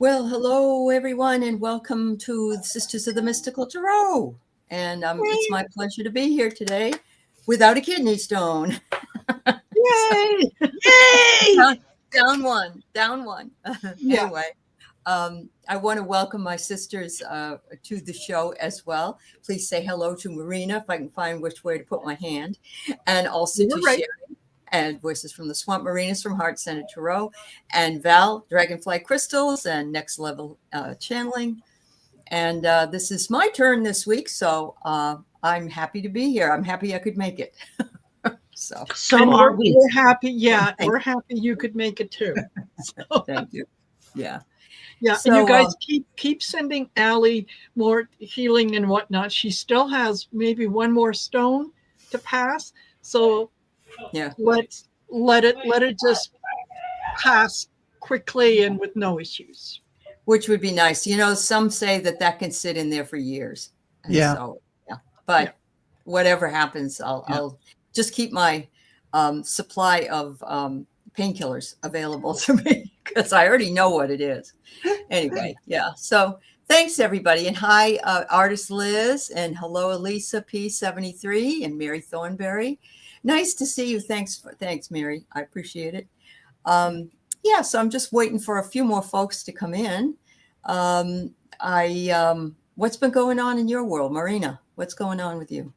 Well, hello, everyone, and welcome to the Sisters of the Mystical Tarot. And it's my pleasure to be here today without a kidney stone. Yay! Yay! Down one. Yeah. Anyway, I want to welcome my sisters to the show as well. Please say hello to Marina, if I can find which way to put my hand, and also to Right. Shari and Voices from the Swamp, Marina's from Heart Centered Tarot, and Val, Dragonfly Crystals, and Next Level Channeling. And this is my turn this week, so I'm happy to be here. I'm happy I could make it. So are we. We're happy. Yeah, we're happy you could make it too. So, thank you. Yeah. Yeah, so, and you guys keep sending Aley more healing and whatnot. She still has maybe one more stone to pass. So yeah, let it just pass quickly and with no issues. Which would be nice. You know, some say that can sit in there for years. And yeah. So, yeah. But whatever happens, I'll just keep my supply of painkillers available to me because I already know what it is. Anyway, yeah. So thanks, everybody. And hi, artist Liz, and hello, Elisa P73 and Mary Thornberry. Nice to see you. Thanks, Mary. I appreciate it. Yeah, so I'm just waiting for a few more folks to come in. What's been going on in your world, Marina? What's going on with you?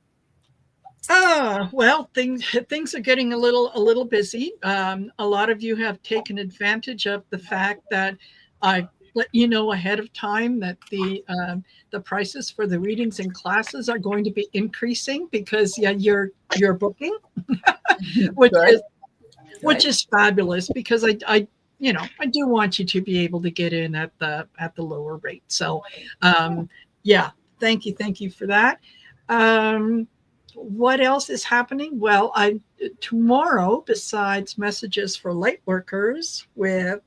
Well, things are getting a little busy. A lot of you have taken advantage of the fact that I let you know ahead of time that the prices for the readings and classes are going to be increasing because you're booking, which is fabulous because I do want you to be able to get in at the lower rate. So thank you for that. What else is happening? Well, tomorrow, besides Messages for Lightworkers with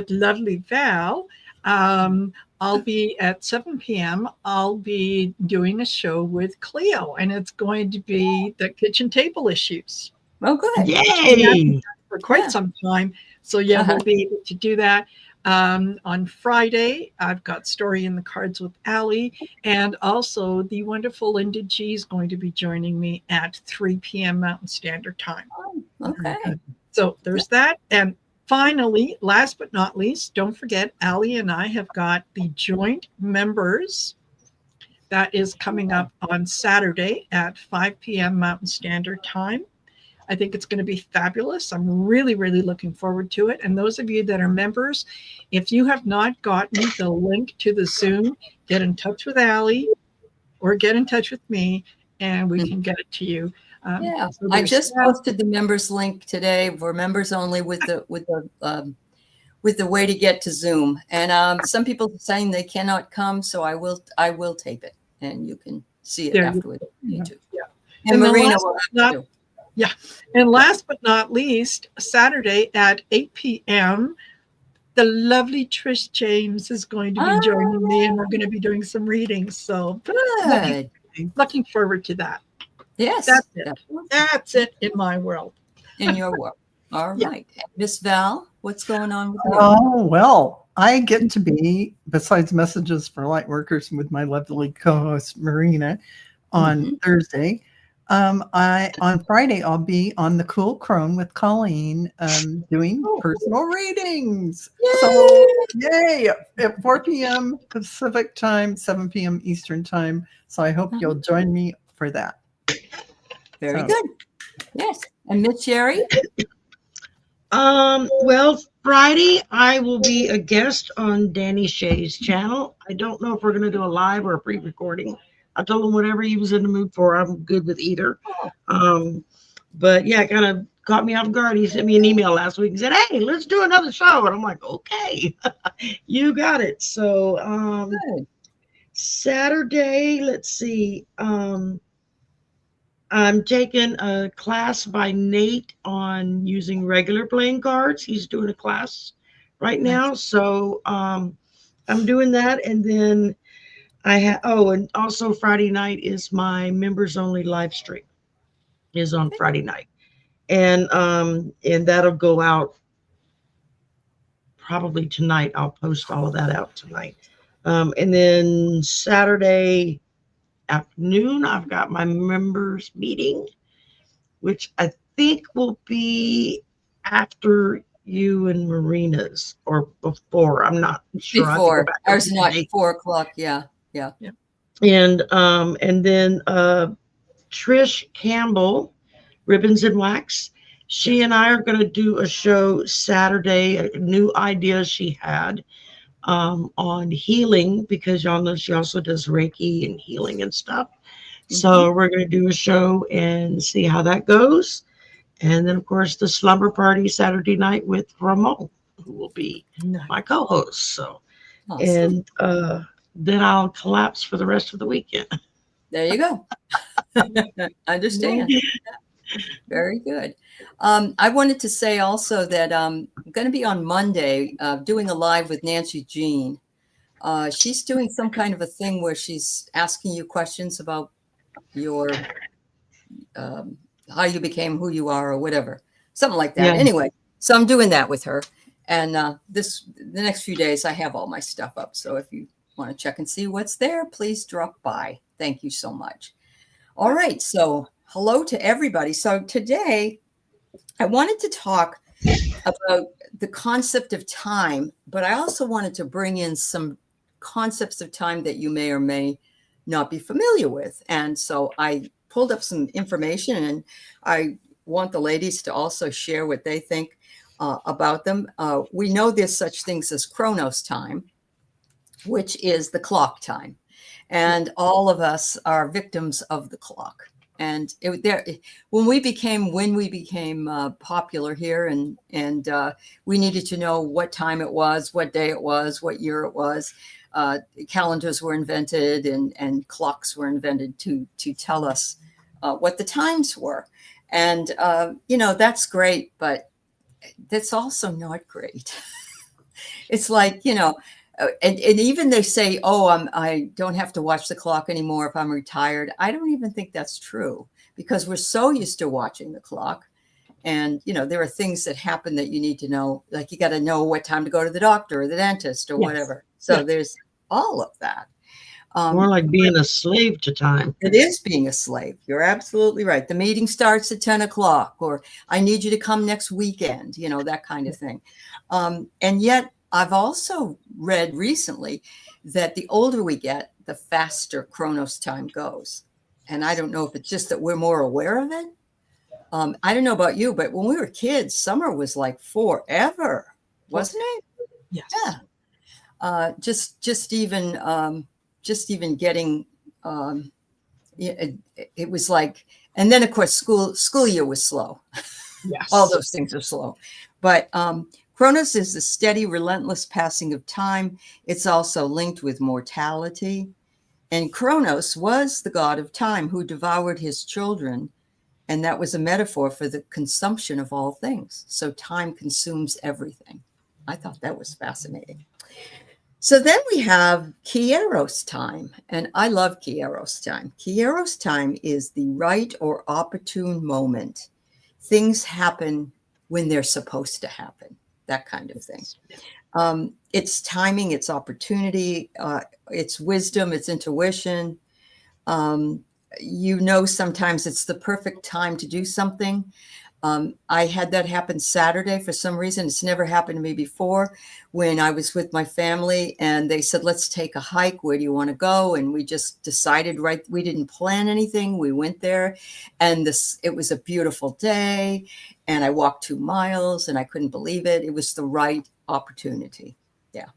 lovely Val, I'll be at 7 p.m. I'll be doing a show with Cleo, and it's going to be the kitchen table issues. Oh, good! Yay! For quite some time, so we'll be able to do that. On Friday, I've got Story in the Cards with Aley, and also the wonderful Linda G is going to be joining me at 3 p.m. Mountain Standard Time. Oh, okay. So there's that. And finally, last but not least, don't forget, Aley and I have got the joint members that is coming up on Saturday at 5 p.m. Mountain Standard Time. I think it's going to be fabulous. I'm really, really looking forward to it. And those of you that are members, if you have not gotten the link to the Zoom, get in touch with Aley or get in touch with me, and we can get it to you. So I just posted the members link today for members only with the way to get to Zoom. And some people are saying they cannot come, so I will tape it, and you can see it afterwards. YouTube. Yeah. And Marina will have to. Yeah. And last but not least, Saturday at 8 p.m., the lovely Trish James is going to be joining me, and we're going to be doing some readings. So good. Looking forward to that. Yes. That's it. That's it in my world. In your world. All right. Miss Val, what's going on with you? Oh, well, I get to be, besides Messages for Lightworkers with my lovely co-host Marina on Thursday. On Friday, I'll be on the Cool Crone with Colleen doing personal readings. Yay! So, yay! At 4 p.m. Pacific time, 7 p.m. Eastern time. So I hope you'll join me for that. Very good. Yes. And Miss Shari? Well, Friday, I will be a guest on Danny Shay's channel. I don't know if we're going to do a live or a pre-recording. I told him whatever he was in the mood for. I'm good with either. But yeah, it kind of caught me off guard. He sent me an email last week and said, "Hey, let's do another show." And I'm like, okay, you got it. So Saturday, let's see. I'm taking a class by Nate on using regular playing cards. He's doing a class right now. So I'm doing that. And then and also Friday night is my members only live stream is on Friday night. And that'll go out probably tonight. I'll post all of that out tonight. And then Saturday afternoon, I've got my members meeting, which I think will be after you and Marina's or before. I'm not sure. I have to go Before back. ours not 4:00. Yeah. And then Trish Campbell, Ribbons and Wax. She and I are going to do a show Saturday, a new idea she had on healing, because y'all know she also does Reiki and healing and stuff. So we're going to do a show and see how that goes. And then, of course, the slumber party Saturday night with Ramon, who will be my co-host. So, awesome. And then I'll collapse for the rest of the weekend. There you go. Understand. Very good. I wanted to say also that I'm going to be on Monday doing a live with Nancy Jean. She's doing some kind of a thing where she's asking you questions about your how you became who you are or whatever, something like that. Yeah. Anyway, so I'm doing that with her. And the next few days I have all my stuff up. So if you want to check and see what's there, please drop by. Thank you so much. All right. So hello to everybody. So today I wanted to talk about the concept of time, but I also wanted to bring in some concepts of time that you may or may not be familiar with. And so I pulled up some information, and I want the ladies to also share what they think about them. We know there's such things as Chronos time, which is the clock time. And all of us are victims of the clock. And when we became popular here, and we needed to know what time it was, what day it was, what year it was. Calendars were invented, and clocks were invented to tell us what the times were. And that's great, but that's also not great. It's like, and even they say, I don't have to watch the clock anymore if I'm retired. I don't even think that's true, because we're so used to watching the clock. And, there are things that happen that you need to know, like you got to know what time to go to the doctor or the dentist or whatever. So there's all of that. More like being a slave to time. It is being a slave. You're absolutely right. The meeting starts at 10 o'clock, or I need you to come next weekend, that kind of thing. And yet I've also read recently that the older we get, the faster Chronos time goes. And I don't know if it's just that we're more aware of it. I don't know about you, but when we were kids, summer was like forever, wasn't it? Yes. Yeah. Just even getting, it was like, and then of course school year was slow. Yes. All those things are slow, but Chronos is the steady, relentless passing of time. It's also linked with mortality. And Chronos was the god of time who devoured his children. And that was a metaphor for the consumption of all things. So time consumes everything. I thought that was fascinating. So then we have Kairos time. And I love Kairos time. Kairos time is the right or opportune moment. Things happen when they're supposed to happen. That kind of thing. It's timing, it's opportunity, it's wisdom, it's intuition. Sometimes it's the perfect time to do something. I had that happen Saturday for some reason. It's never happened to me before, when I was with my family and they said, let's take a hike. Where do you want to go? And we just decided, we didn't plan anything. We went there, and it was a beautiful day. And I walked 2 miles and I couldn't believe it. It was the right opportunity. Yeah.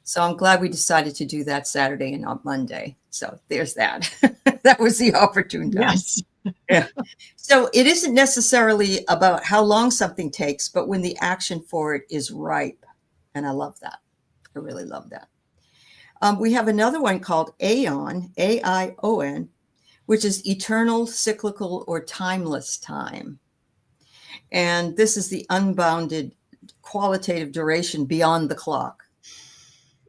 So I'm glad we decided to do that Saturday and not Monday. So there's that. That was the opportune time. Yes. Yeah. So it isn't necessarily about how long something takes, but when the action for it is ripe. And I love that. I really love that. We have another one called Aeon, A-I-O-N, which is eternal, cyclical, or timeless time. And this is the unbounded qualitative duration beyond the clock.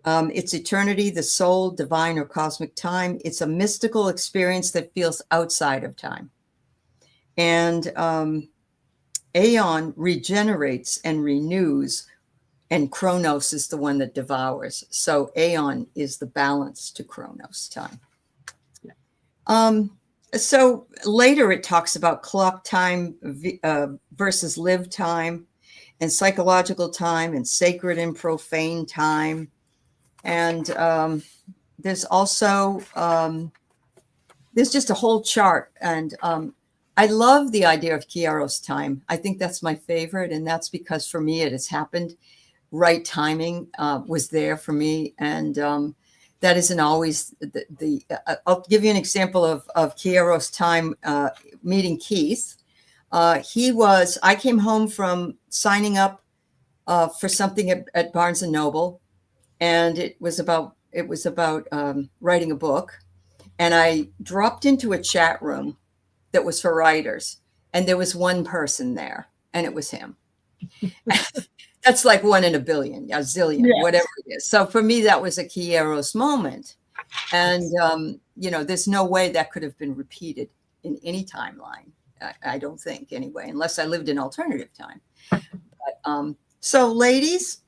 It's eternity, the soul, divine, or cosmic time. It's a mystical experience that feels outside of time. And Aeon regenerates and renews and Chronos is the one that devours. So aeon is the balance to Chronos time. So later it talks about clock time versus live time, and psychological time, and sacred and profane time. And there's also, there's just a whole chart. And I love the idea of Kairos time. I think that's my favorite. And that's because for me, it has happened. Right timing was there for me. And that isn't always I'll give you an example of Kairos time meeting Keith. I came home from signing up for something at Barnes and Noble, and it was about writing a book. And I dropped into a chat room that was for writers, and there was one person there, and it was him. That's like 1 in a billion, a zillion, yes. Whatever it is. So for me, that was a Kairos moment. And, there's no way that could have been repeated in any timeline. I don't think anyway, unless I lived in alternative time. But, so ladies,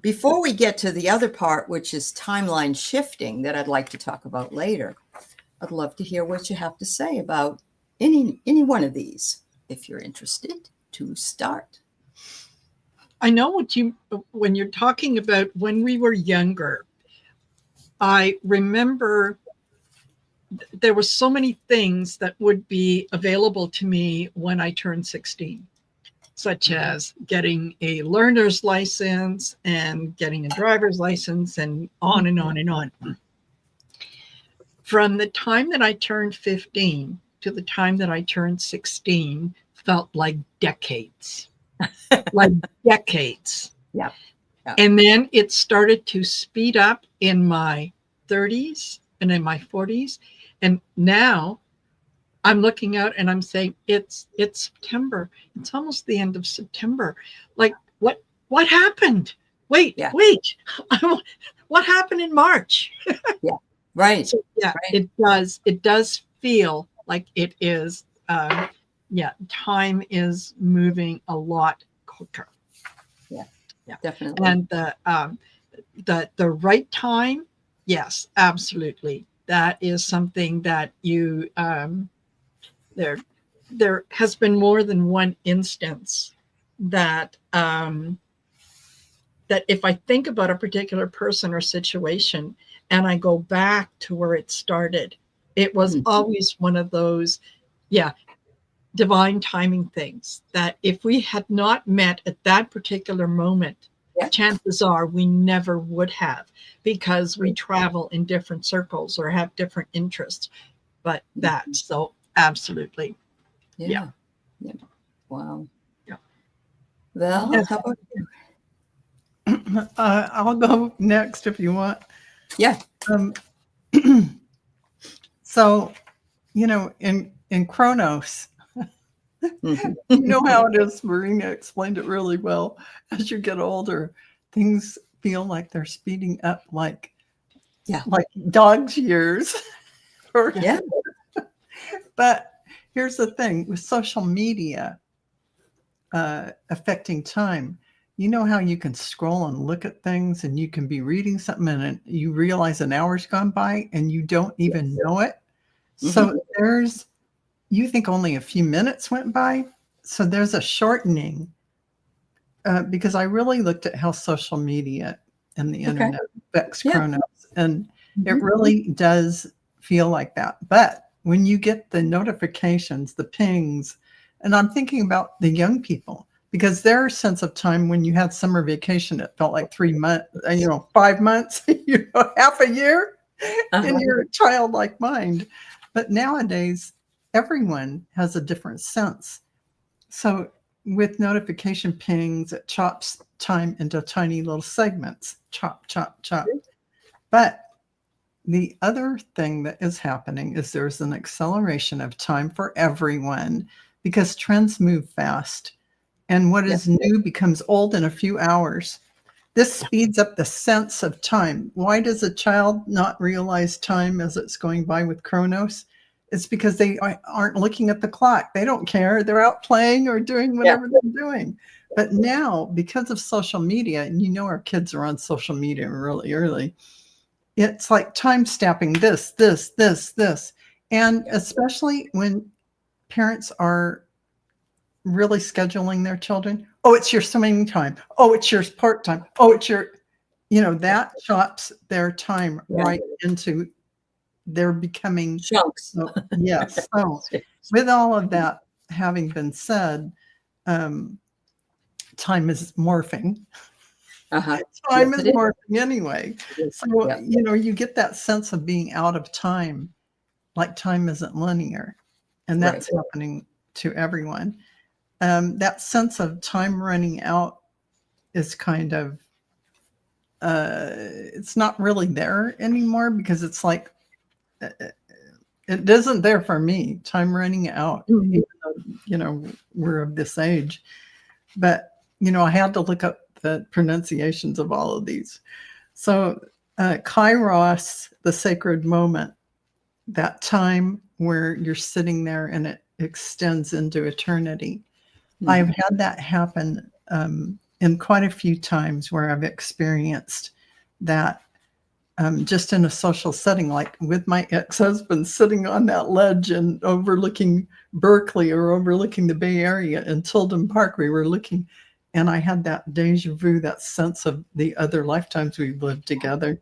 before we get to the other part, which is timeline shifting that I'd like to talk about later, I'd love to hear what you have to say about any one of these, if you're interested to start. I know when you're talking about when we were younger, I remember there were so many things that would be available to me when I turned 16, such as getting a learner's license and getting a driver's license and on and on and on. From the time that I turned 15 to the time that I turned 16 felt like decades. Like decades. Yeah. And then it started to speed up in my 30s and in my 40s. And now I'm looking out and I'm saying, it's September. It's almost the end of September. Like, what happened? Wait. What happened in March? Yeah. Right. So, yeah, right. It does feel like it is. Time is moving a lot quicker. Yeah, definitely. And the right time, yes, absolutely. That is something that you there has been more than one instance that that if I think about a particular person or situation and I go back to where it started, it was always one of those, divine timing things that if we had not met at that particular moment, chances are we never would have, because we travel in different circles or have different interests. But so absolutely. Yeah. Wow. Yeah. Well, how about you? I'll go next if you want. Yeah. So, in Chronos, you know how it is. Marina explained it really well. As you get older, things feel like they're speeding up, like dog's years. But here's the thing with social media affecting time. You know how you can scroll and look at things, and you can be reading something and you realize an hour's gone by and you don't even know it. So you think only a few minutes went by. So there's a shortening because I really looked at how social media and the internet affects Chronos, and it really does feel like that. But when you get the notifications, the pings, and I'm thinking about the young people, because their sense of time when you had summer vacation, it felt like 3 months, 5 months, half a year in your childlike mind. But nowadays, everyone has a different sense. So with notification pings, it chops time into tiny little segments. Chop, chop, chop. But the other thing that is happening is there's an acceleration of time for everyone because trends move fast. And what is new becomes old in a few hours. This speeds up the sense of time. Why does a child not realize time as it's going by with Chronos? It's because they aren't looking at the clock. They don't care. They're out playing or doing whatever they're doing. But now, because of social media, and you know our kids are on social media really early, it's like time stamping this. And especially when parents are really scheduling their children. Oh, it's your swimming time. Oh, it's your sport time. Oh, it's your, that chops their time right into they're becoming chunks. Yes. So with all of that having been said, time is morphing. Time is morphing anyway. So, you get that sense of being out of time, like time isn't linear. And that's happening to everyone. That sense of time running out is kind of, it's not really there anymore, because it's like, it isn't there for me, time running out, even though, we're of this age. But, I had to look up the pronunciations of all of these. So Kairos, the sacred moment, that time where you're sitting there and it extends into eternity. I've had that happen in quite a few times where I've experienced that just in a social setting, like with my ex-husband sitting on that ledge and overlooking Berkeley or overlooking the Bay Area in Tilden Park. We were looking, and I had that deja vu, that sense of the other lifetimes we've lived together.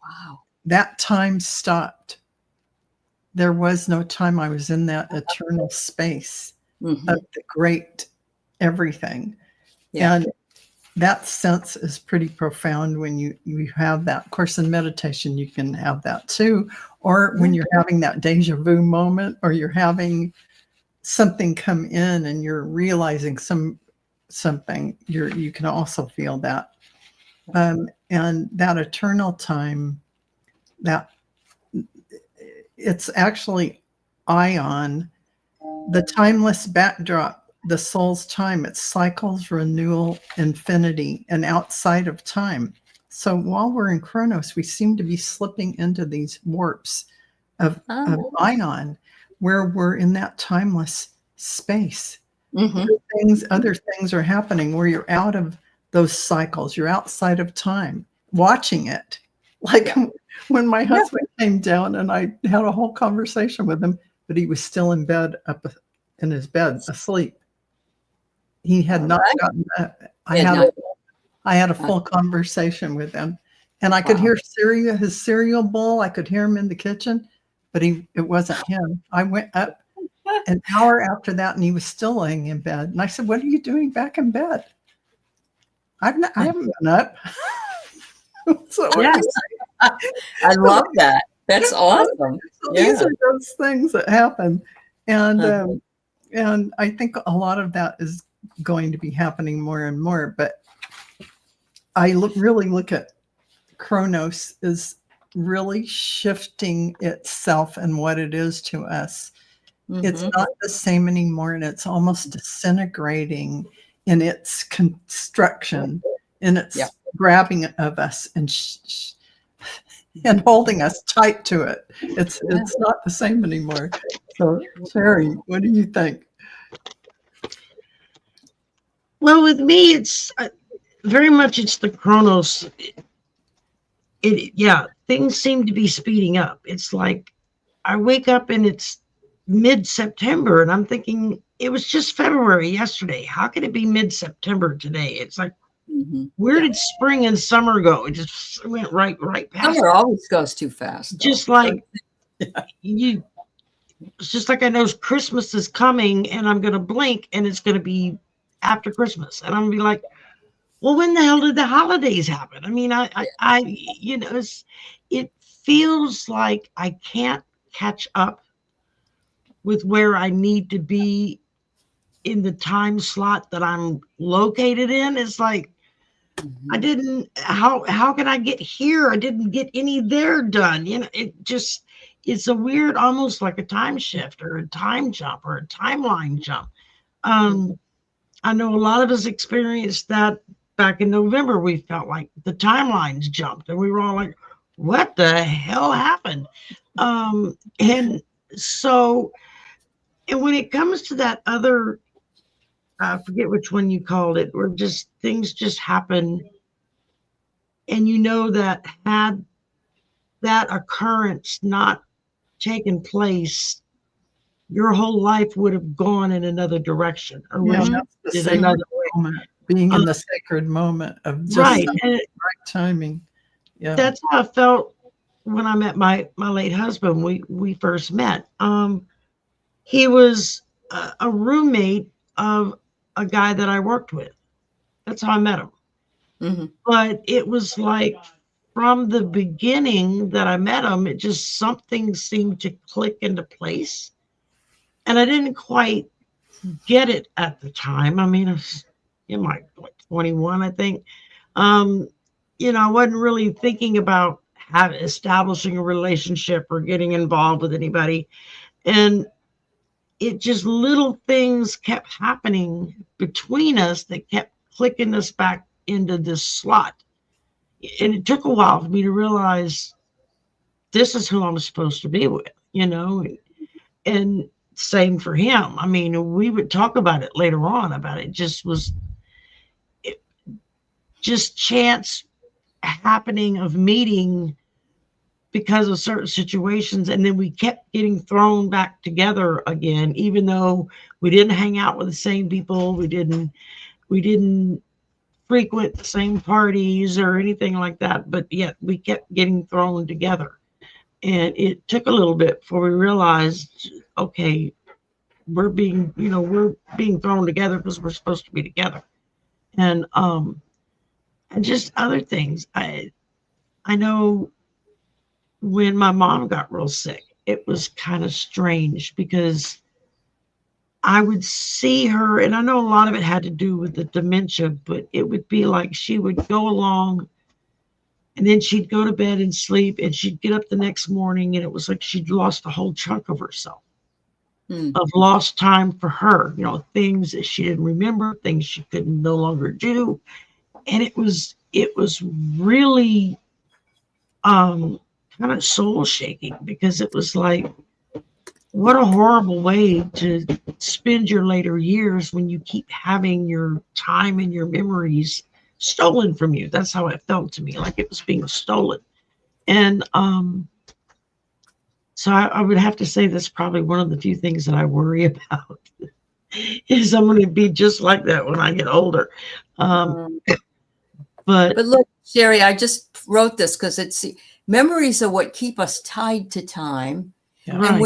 Wow. That time stopped. There was no time. I was in that eternal space of the great everything. And that sense is pretty profound when you have that. Of course, in meditation, you can have that too. Or when you're having that deja vu moment, or you're having something come in and you're realizing something, you can also feel that. And that eternal time, that it's actually ion, the timeless backdrop, the soul's time. It's cycles, renewal, infinity, and outside of time. So while we're in Chronos, we seem to be slipping into these warps of ion, where we're in that timeless space. Other things are happening where you're out of those cycles. You're outside of time, watching it. Like when my husband came down, and I had a whole conversation with him, but he was still in bed, up in his bed, asleep. He had not gotten up. I had a full conversation with him, and I could hear his cereal bowl. I could hear him in the kitchen, but it wasn't him. I went up an hour after that, and he was still laying in bed. And I said, "What are you doing back in bed?" I haven't been up. So I love that. That's awesome. So these are those things that happen, and I think a lot of that is going to be happening more and more. But I really look at Chronos as really shifting itself and what it is to us. It's not the same anymore, and it's almost disintegrating in its construction, in its grabbing of us and holding us tight to it. It's not the same anymore. So, Shari, what do you think? Well, with me, it's very much it's the Chronos. Things seem to be speeding up. It's like I wake up and it's mid-September, and I'm thinking it was just February yesterday. How could it be mid-September today? It's like, where did spring and summer go? It just went right past. Summer always goes too fast. Just like it's just like I know Christmas is coming, and I'm going to blink, and it's going to be after Christmas, and I'm going to be like, well, when the hell did the holidays happen? I mean, it feels like I can't catch up with where I need to be in the time slot that I'm located in. It's like, how can I get here? I didn't get any there done. It's a weird, almost like a time shift or a time jump or a timeline jump. I know a lot of us experienced that back in November. We felt like the timelines jumped, and we were all like, what the hell happened? And when it comes to that other I forget which one you called it, where just things just happen. And you know that had that occurrence not taken place, your whole life would have gone in another direction or would Yeah, have that's the did sacred another way. moment, being in the sacred moment of just Right. the And right timing. Yeah. that's how I felt when I met my late husband. We first met. He was a roommate of a guy that I worked with. That's how I met him. Mm-hmm. But it was like from the beginning that I met him, it just something seemed to click into place. And I didn't quite get it at the time. I mean, I was in my 21, I think. I wasn't really thinking about establishing a relationship or getting involved with anybody. And it just little things kept happening between us that kept clicking us back into this slot. And it took a while for me to realize this is who I'm supposed to be with, and same for him. I mean, we would talk about it later on about it just was it, just chance happening of meeting because of certain situations, and then we kept getting thrown back together again, even though we didn't hang out with the same people, we didn't frequent the same parties or anything like that, but yet we kept getting thrown together. And it took a little bit before we realized, okay, we're being thrown together because we're supposed to be together. And just other things. I know when my mom got real sick, it was kind of strange because I would see her, and I know a lot of it had to do with the dementia, but it would be like she would go along and then she'd go to bed and sleep, and she'd get up the next morning, and it was like she'd lost a whole chunk of herself, of lost time for her, things that she didn't remember, things she could no longer do. And it was really kind of soul shaking, because it was like, what a horrible way to spend your later years when you keep having your time and your memories stolen from you. That's how it felt to me, like it was being stolen. And so I would have to say that's probably one of the few things that I worry about is I'm going to be just like that when I get older. But look, Shari, I just wrote this because it's memories are what keep us tied to time. Yeah. And right.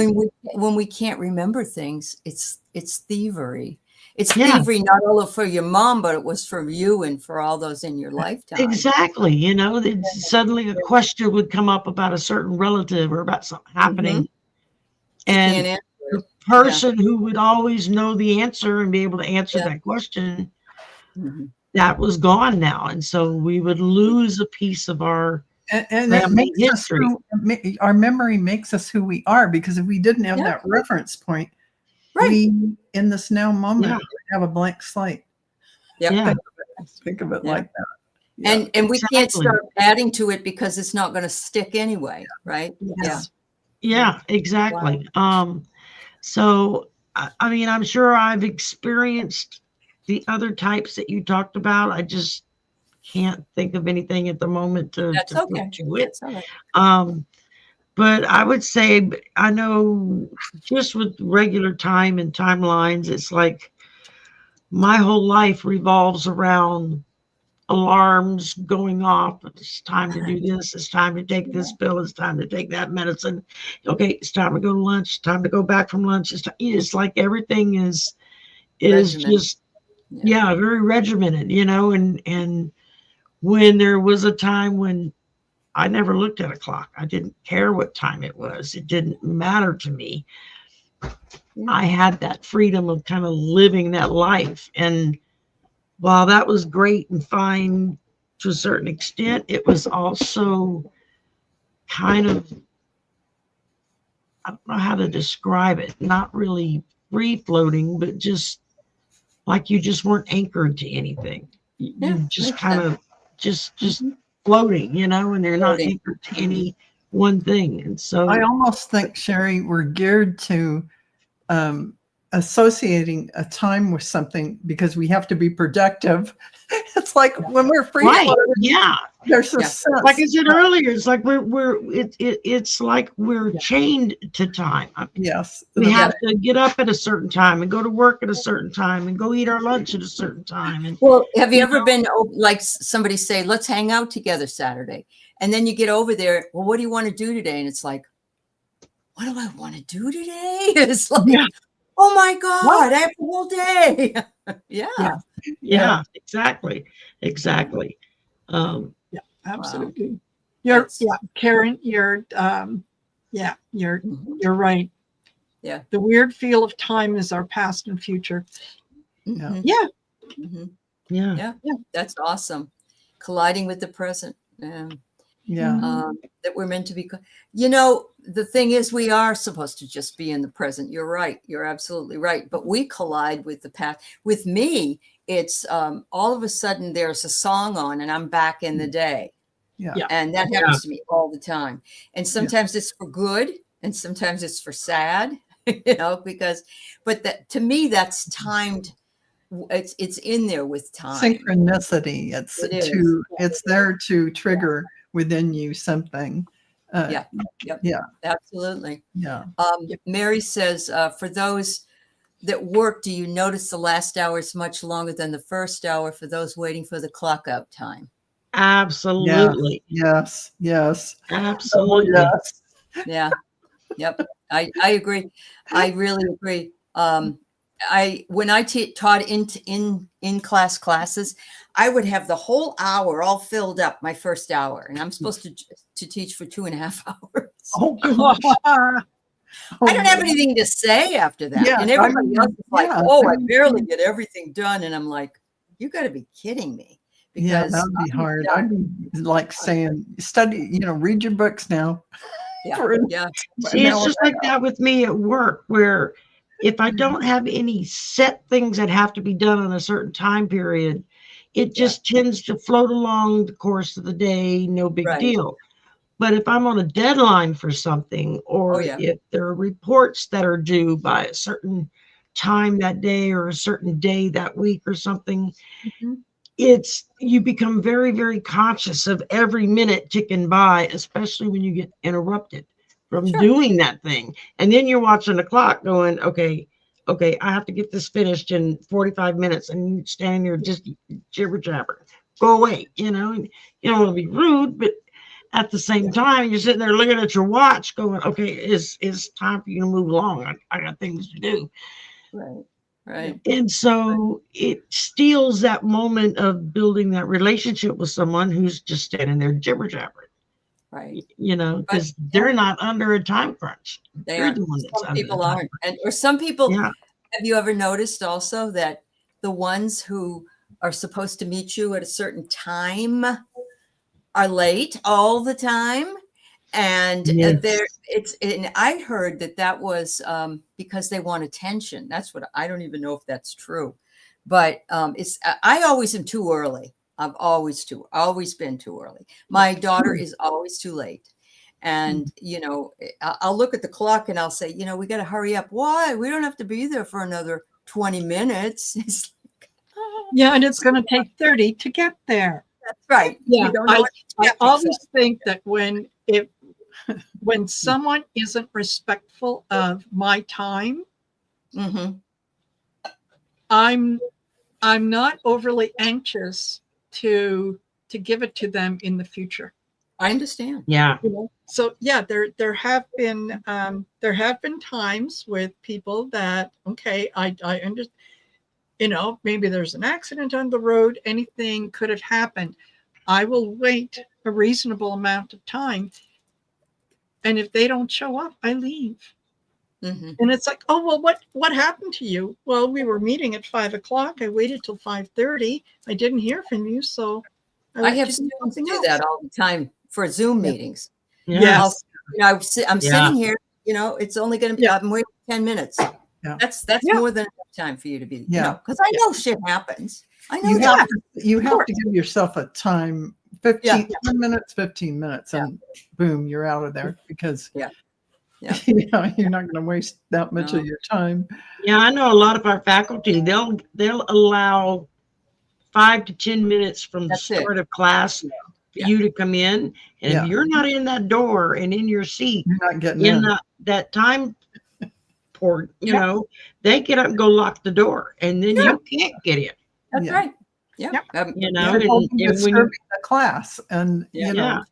when we can't remember things, it's thievery. It's thievery not only for your mom, but it was for you and for all those in your lifetime. Exactly. Suddenly a question would come up about a certain relative or about something happening. And the person who would always know the answer and be able to answer that question, that was gone now. And so we would lose a piece of our and that family makes history. Our memory makes us who we are, because if we didn't have that reference point, we in this now moment would have a blank slate. Think of it like that. Yeah. And we can't start adding to it because it's not going to stick anyway, right? Yeah, exactly. Wow. So I mean, I'm sure I've experienced the other types that you talked about. I just can't think of anything at the moment to put to it. That's all right. But I would say, I know just with regular time and timelines, it's like my whole life revolves around alarms going off. It's time to do this. It's time to take this pill. It's time to take that medicine. Okay, it's time to go to lunch. It's time to go back from lunch. It's like everything is just very regimented, and when there was a time when I never looked at a clock. I didn't care what time it was. It didn't matter to me. I had that freedom of kind of living that life. And while that was great and fine to a certain extent, it was also kind of, I don't know how to describe it, not really free floating, but just like you just weren't anchored to anything. You just kind of just floating, and they're not anchored to any one thing. And so I almost think, Shari, we're geared to associating a time with something because we have to be productive. It's like when we're free Right. floating, Yeah. there's a Yeah. sense. Like I said earlier, it's like it's like we're Yeah. chained to time. Yes. We have to get up at a certain time and go to work at a certain time and go eat our lunch at a certain time. And Well, have you ever been like somebody say, let's hang out together Saturday? And then you get over there. Well, what do you want to do today? And it's like, what do I want to do today? It's like, Yeah. oh my God, I have the whole day. Yeah. yeah, exactly. Absolutely. That's- Karen, you're right. Yeah. The weird feel of time is our past and future. Mhm. Yeah. Mhm. Yeah. Yeah. That's awesome. Colliding with the present. Yeah. That we're meant to be. You know, the thing is, we are supposed to just be in the present. You're right. You're absolutely right. But we collide with the past. With me, it's all of a sudden there's a song on and I'm back in the day. Yeah. Yeah. And that happens to me all the time. And sometimes it's for good and sometimes it's for sad, but that to me, that's timed. It's in there with time. Synchronicity. It is. It's there to trigger within you something. Yeah. Absolutely. Yeah. Mary says, for those that work, do you notice the last hour is much longer than the first hour for those waiting for the clock out time? Absolutely. Yes. Absolutely. Oh, yes. Yeah. Yep. I agree. I really agree. When I taught in class classes, I would have the whole hour all filled up, my first hour, and I'm supposed to teach for 2.5 hours. Oh, gosh. I don't have anything to say after that. Yeah, And everybody else is like, yeah. oh, I barely get everything done. And I'm like, you got to be kidding me. Yeah, Because that would be hard. I'd be like saying, study, read your books now. Yeah. See, it's just like that with me at work, where if I don't have any set things that have to be done in a certain time period, it just tends to float along the course of the day, no big deal. But if I'm on a deadline for something, or if there are reports that are due by a certain time that day or a certain day that week or something, you become very, very conscious of every minute ticking by, especially when you get interrupted from doing that thing. And then you're watching the clock going, okay, I have to get this finished in 45 minutes. And you standing there just jibber jabber, go away, and you don't want to be rude, but at the same time, you're sitting there looking at your watch going, okay, it's time for you to move along. I got things to do. Right. And so it steals that moment of building that relationship with someone who's just standing there jibber jabbering. Right. Because they're not under a time crunch. They're the one that's some people aren't. Or some people, have you ever noticed also that the ones who are supposed to meet you at a certain time are late all the time? And and I heard that was because they want attention. That's what I don't even know if that's true, but I always am too early. I've always been too early. My daughter is always too late. And, I'll look at the clock and I'll say, we got to hurry up. Why? We don't have to be there for another 20 minutes. It's like, yeah. And it's going to take 30 to get there. That's right. Yeah. I always think that when someone isn't respectful of my time, I'm not overly anxious to give it to them in the future. I understand. Yeah. So there have been times with people that, I understand, maybe there's an accident on the road, anything could have happened. I will wait a reasonable amount of time. And if they don't show up, I leave. And it's like, oh, well, what happened to you? Well, we were meeting at 5:00. I waited till 5:30. I didn't hear from you. So I have students do that all the time for Zoom meetings. Yes. I'm sitting here, it's only going to be, I'm waiting 10 minutes. Yeah. That's more than enough time for you to be, because I know shit happens. I know you have to give yourself a time, 10 minutes, 15 minutes, and boom, you're out of there because Yeah. You're not going to waste that much No. of your time. Yeah, I know a lot of our faculty, they'll allow 5 to 10 minutes from the That's it. start of class for Yeah. you to come in. And Yeah. if you're not in that door and in your seat You're not getting in in. that time port, you Yeah. know, they get up and go lock the door, and then you can't get in. That's Yeah. right. Yeah. You know, They're holding and when disturbing you, the class, and Yeah.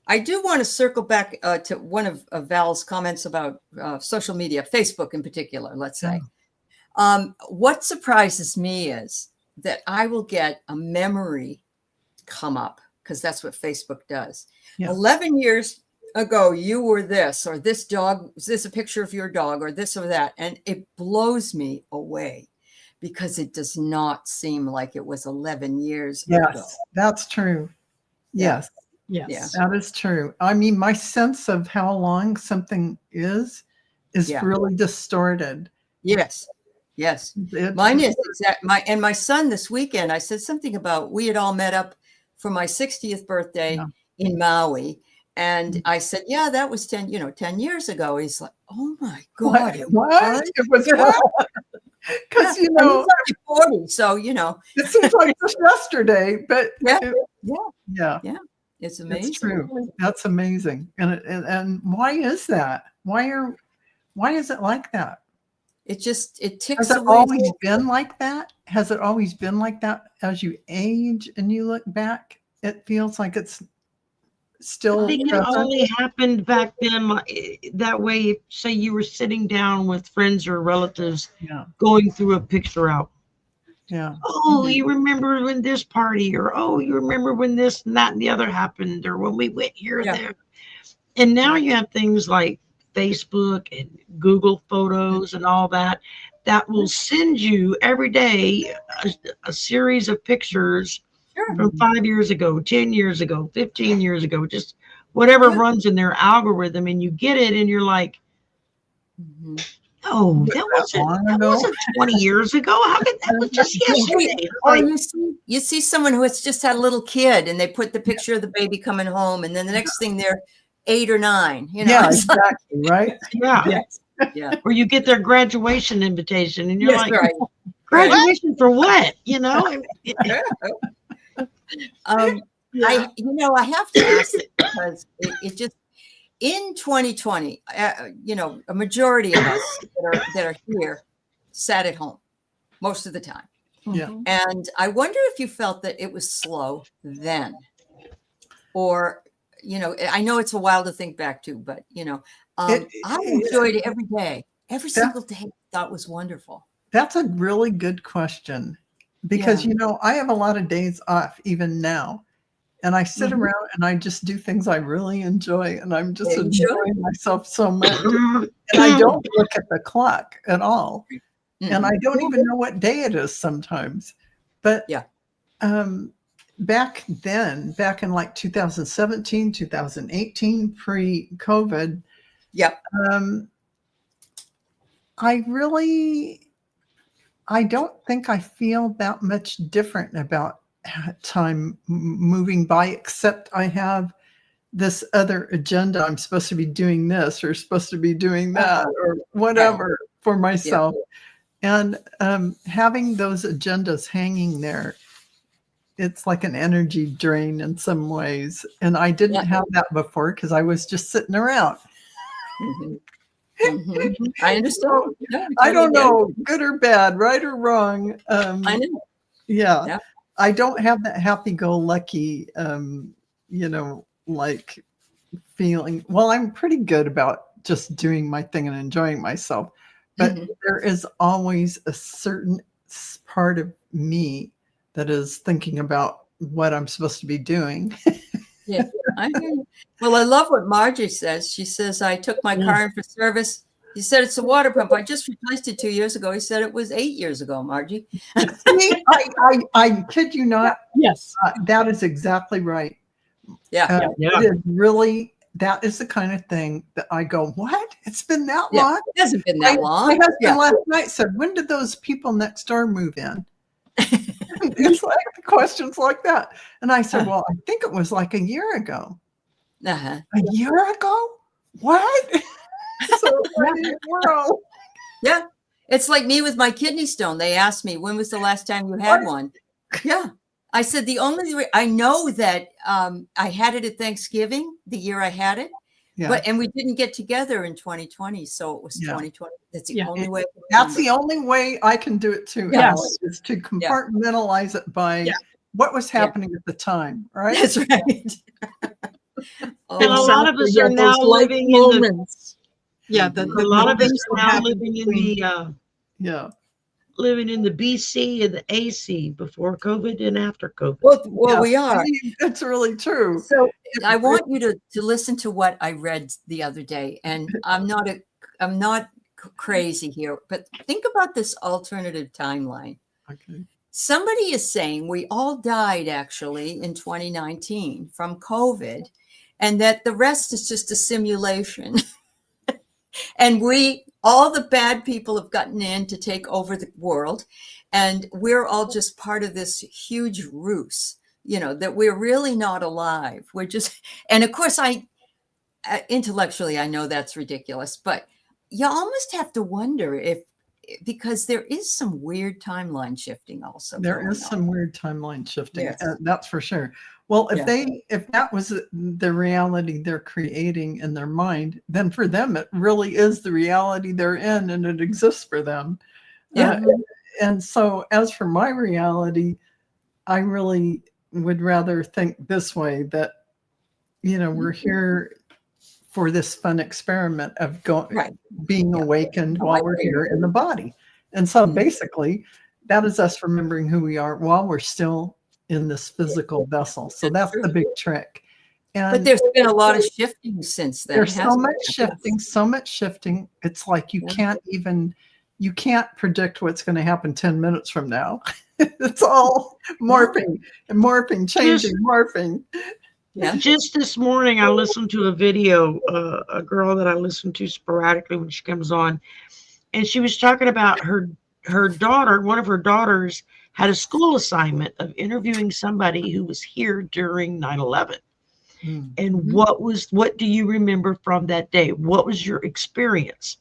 I do want to circle back to one of Val's comments about social media, Facebook in particular, let's say. What surprises me is that I will get a memory come up, because that's what Facebook does. Yeah. 11 years ago, you were this, or this dog, is this a picture of your dog, or this or that? And it blows me away because it does not seem like it was 11 years ago. Yes, that's true. Yeah. Yes. Yes. Yeah. That is true. I mean, my sense of how long something is Yeah. really distorted. Yes. Yes. Mine is exact. My son this weekend, I said something about, we had all met up for my 60th birthday in Maui. And I said, yeah, that was 10 years ago. He's like, oh my God. What? It was what? Because, he's already 40, so, it seems like just yesterday, but yeah. It's amazing. That's true. That's amazing. And why is that? Why is it like that? It ticks Has it away. always been like that? Has it always been like that? As you age and you look back, it feels like it's still I think it present. only happened back then. That way, say you were sitting down with friends or relatives, going through a picture album. Yeah. Oh, you remember when this party, or oh, you remember when this and that and the other happened, or when we went here and there. And now you have things like Facebook and Google Photos and all that will send you every day a series of pictures from 5 years ago, 10 years ago, 15 years ago, just whatever runs in their algorithm, and you get it and you're like, oh, that wasn't 20 years ago. How could that was just yesterday? Or you see someone who has just had a little kid and they put the picture of the baby coming home, and then the next thing they're 8 or 9. Yeah, exactly. Right. Yeah. Or you get their graduation invitation and you're like, right. graduation for what? I have to ask it because it just, in 2020, a majority of us that are here sat at home most of the time. Yeah. And I wonder if you felt that it was slow then, or, I know it's a while to think back to, but, I enjoyed it every day, every single day. I thought was wonderful. That's a really good question because, I have a lot of days off even now. And I sit around and I just do things I really enjoy. And I'm just enjoying myself so much. And I don't look at the clock at all. And I don't even know what day it is sometimes. But back in like 2017, 2018, pre-COVID, I don't think I feel that much different about time moving by, except I have this other agenda. I'm supposed to be doing this or supposed to be doing that or whatever for myself. And having those agendas hanging there, it's like an energy drain in some ways. And I didn't have that before because I was just sitting around. I understand. I don't know, good or bad, right or wrong. I know. Yeah. I don't have that happy-go-lucky, like feeling. Well, I'm pretty good about just doing my thing and enjoying myself. But there is always a certain part of me that is thinking about what I'm supposed to be doing. I hear you. Well, I love what Margie says. She says, I took my car in for service. He said, it's a water pump. I just replaced it 2 years ago. He said it was 8 years ago, Margie. I kid you not. Yes. That is exactly right. Yeah. It is really, that is the kind of thing that I go, what? It's been that long? It hasn't been that long. My husband last night said, when did those people next door move in? It's like questions like that. And I said, well, I think it was like a year ago. Uh-huh. A year ago? what? So what in the world? Yeah. It's like me with my kidney stone. They asked me, when was the last time you had one? Yeah. I said, the only I know that I had it at Thanksgiving, the year I had it, Yeah. and we didn't get together in 2020. So it was 2020. That's the only way. That's the only way I can do it too, Yes. Aley, is to compartmentalize it by what was happening at the time, right? That's right. And a lot of us are now living in the. Yeah, A lot of us are now living in the living in the BC and the AC, before COVID and after COVID. Well, we are. I mean, it's really true. So I want you to listen to what I read the other day, and I'm not crazy here, but think about this alternative timeline. Okay. Somebody is saying we all died actually in 2019 from COVID, and that the rest is just a simulation. And all the bad people have gotten in to take over the world. And we're all just part of this huge ruse, that we're really not alive. We're just, and of course intellectually, I know that's ridiculous, but you almost have to wonder because there is some weird timeline shifting also. There is some weird timeline shifting. Yes. That's for sure. Well, if that was the reality they're creating in their mind, then for them, it really is the reality they're in, and it exists for them. Yeah. And so as for my reality, I really would rather think this way, that, we're here for this fun experiment of being awakened while we're here in the body. And so basically that is us remembering who we are while we're still in this physical vessel. So that's the big trick. But there's been a lot of shifting since then. There's so much shifting. It's like you can't predict what's going to happen 10 minutes from now. It's all morphing, changing, morphing. Yeah. Just this morning, I listened to a video, a girl that I listen to sporadically when she comes on, and she was talking about her daughter. One of her daughters had a school assignment of interviewing somebody who was here during 9/11. And what do you remember from that day? What was your experience?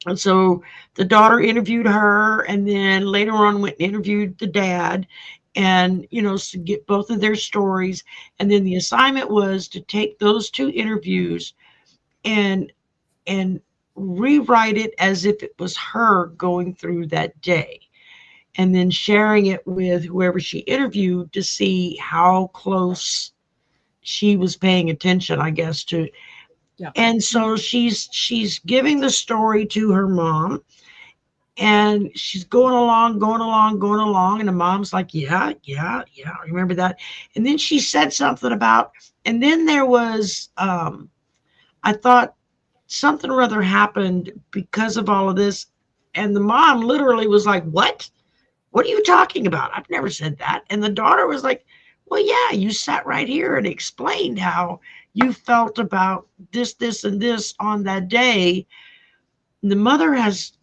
And so the daughter interviewed her, and then later on went and interviewed the dad, and to get both of their stories. And then the assignment was to take those two interviews and rewrite it as if it was her going through that day, and then sharing it with whoever she interviewed to see how close she was paying attention, I guess, to. Yeah. And so she's giving the story to her mom, and she's going along, and the mom's like, yeah, I remember that. And then she said something about, and then there was, I thought something or other happened because of all of this. And the mom literally was like, what are you talking about? I've never said that. And the daughter was like, well, yeah, you sat right here and explained how you felt about this, and this on that day. The mother has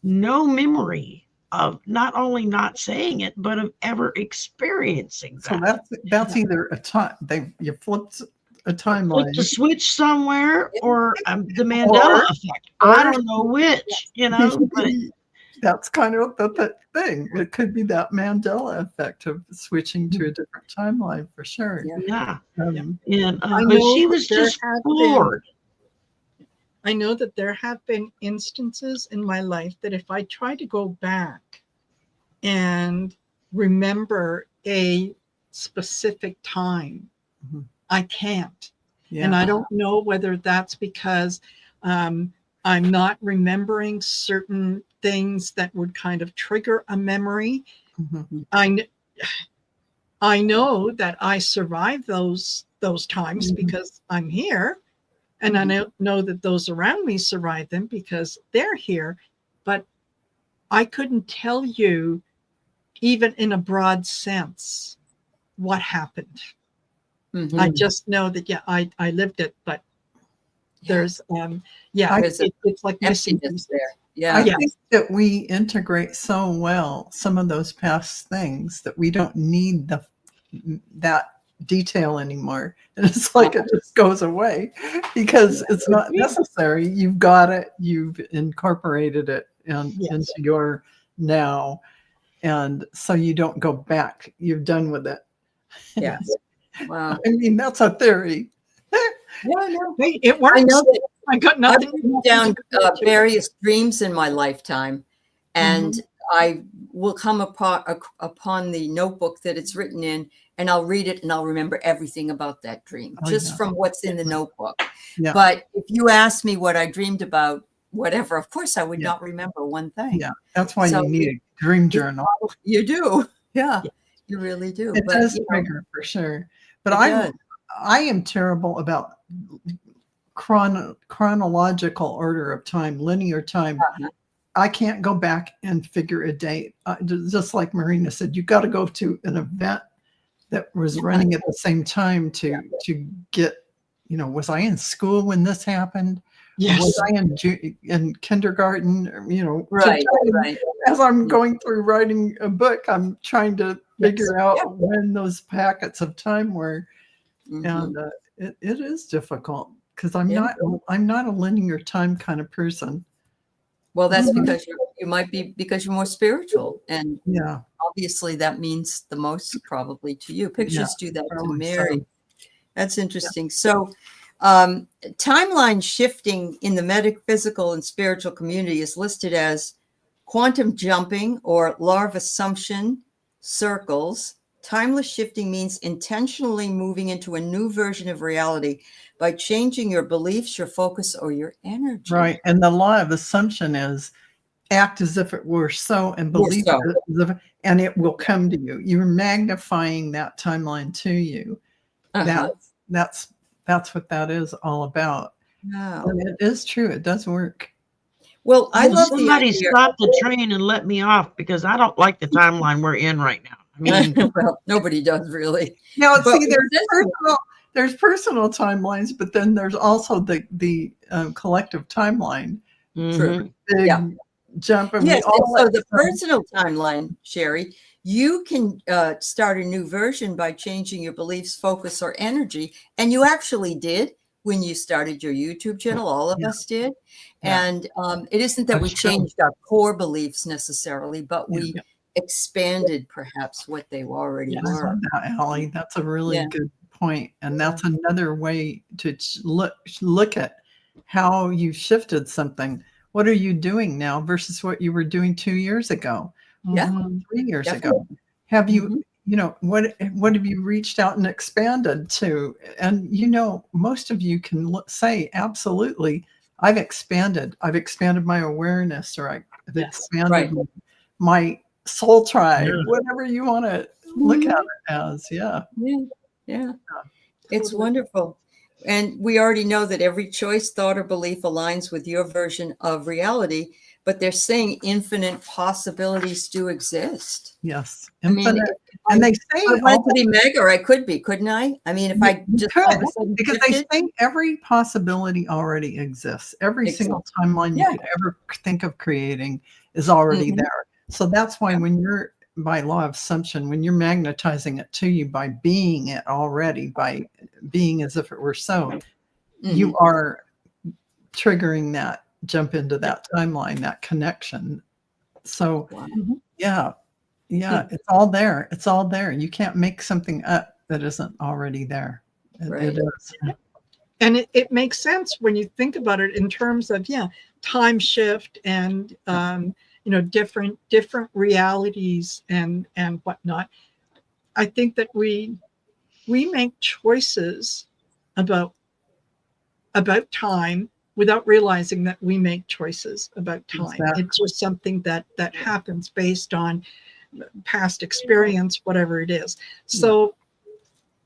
no memory of not only not saying it, but of ever experiencing that. So that's either you flipped a timeline, flipped a switch somewhere, or the Mandela effect. I don't know which, but that's kind of the thing. It could be that Mandela effect of switching to a different timeline for sure. Yeah. But she was just floored. I know that there have been instances in my life that if I try to go back and remember a specific time, I can't. Yeah. And I don't know whether that's because I'm not remembering certain things that would kind of trigger a memory. I know that I survived those times because I'm here. And I know that those around me survived them because they're here. But I couldn't tell you, even in a broad sense, what happened. I just know that, I lived it, but there's, it's like missing there. Yeah. I think that we integrate so well some of those past things that we don't need that detail anymore. And it's like it just goes away because it's not necessary. You've got it, you've incorporated it into your now. And so you don't go back. You're done with it. Yes. Wow. I mean, that's a theory. Yeah, no. It works. I know that I got I've nothing. written down various dreams in my lifetime, and I will come upon the notebook that it's written in, and I'll read it and I'll remember everything about that dream just from what's in the notebook. Yeah. But if you ask me what I dreamed about, whatever, of course I would not remember one thing. Yeah, that's why you need a dream journal. You do. Yeah, you really do. It does trigger for sure. But I am terrible about chronological order of time, linear time. I can't go back and figure a date. Just like Marina said, you got to go to an event that was running at the same time to get, was I in school when this happened? Yes. Was I in kindergarten? Right. As I'm going through writing a book, I'm trying to figure out when those packets of time were. And it is difficult because I'm not a linear time kind of person. Well, that's because you might be because you're more spiritual, and obviously that means the most probably to you. Pictures do that to Mary. That's interesting. So timeline shifting in the metaphysical and spiritual community is listed as quantum jumping or law of assumption circles. Timeless shifting means intentionally moving into a new version of reality by changing your beliefs, your focus, or your energy. Right. And the law of assumption is act as if it were so and believe it, and it will come to you. You're magnifying that timeline to you. That's what that is all about. Wow. And it is true. It does work. Well, I love somebody stop the train and let me off because I don't like the timeline we're in right now. I mean, well, nobody does really. Now, see, there's personal timelines, but then there's also the collective timeline. True. Big jump. And yes. So the personal timeline, Shari, you can start a new version by changing your beliefs, focus, or energy. And you actually did when you started your YouTube channel. All of us did. And it isn't that we changed our core beliefs necessarily, but we expanded perhaps what they already were. Aley, that's a really good point. And that's another way to look at how you shifted something. What are you doing now versus what you were doing 2 years ago? 3 years ago? Have you, what have you reached out and expanded to? And, most of you can say, absolutely, I've expanded my awareness, or I've expanded my soul tribe, whatever you want to look at it as. Yeah. It's wonderful. And we already know that every choice, thought, or belief aligns with your version of reality, but they're saying infinite possibilities do exist. Yes. Infinite. And they say I wanted to be Meg, or I could be, couldn't I? I mean, if I just all of a sudden because they say every possibility already exists. Every single timeline you could ever think of creating is already there. So that's why when you're, by law of assumption, when you're magnetizing it to you by being it already, by being as if it were so, you are triggering that jump into that timeline, that connection. So it's all there. It's all there. You can't make something up that isn't already there. It is. And it makes sense when you think about it in terms of time shift and different realities and whatnot. I think that we make choices about time without realizing that we make choices about time. Exactly. It's just something that happens based on past experience, whatever it is. So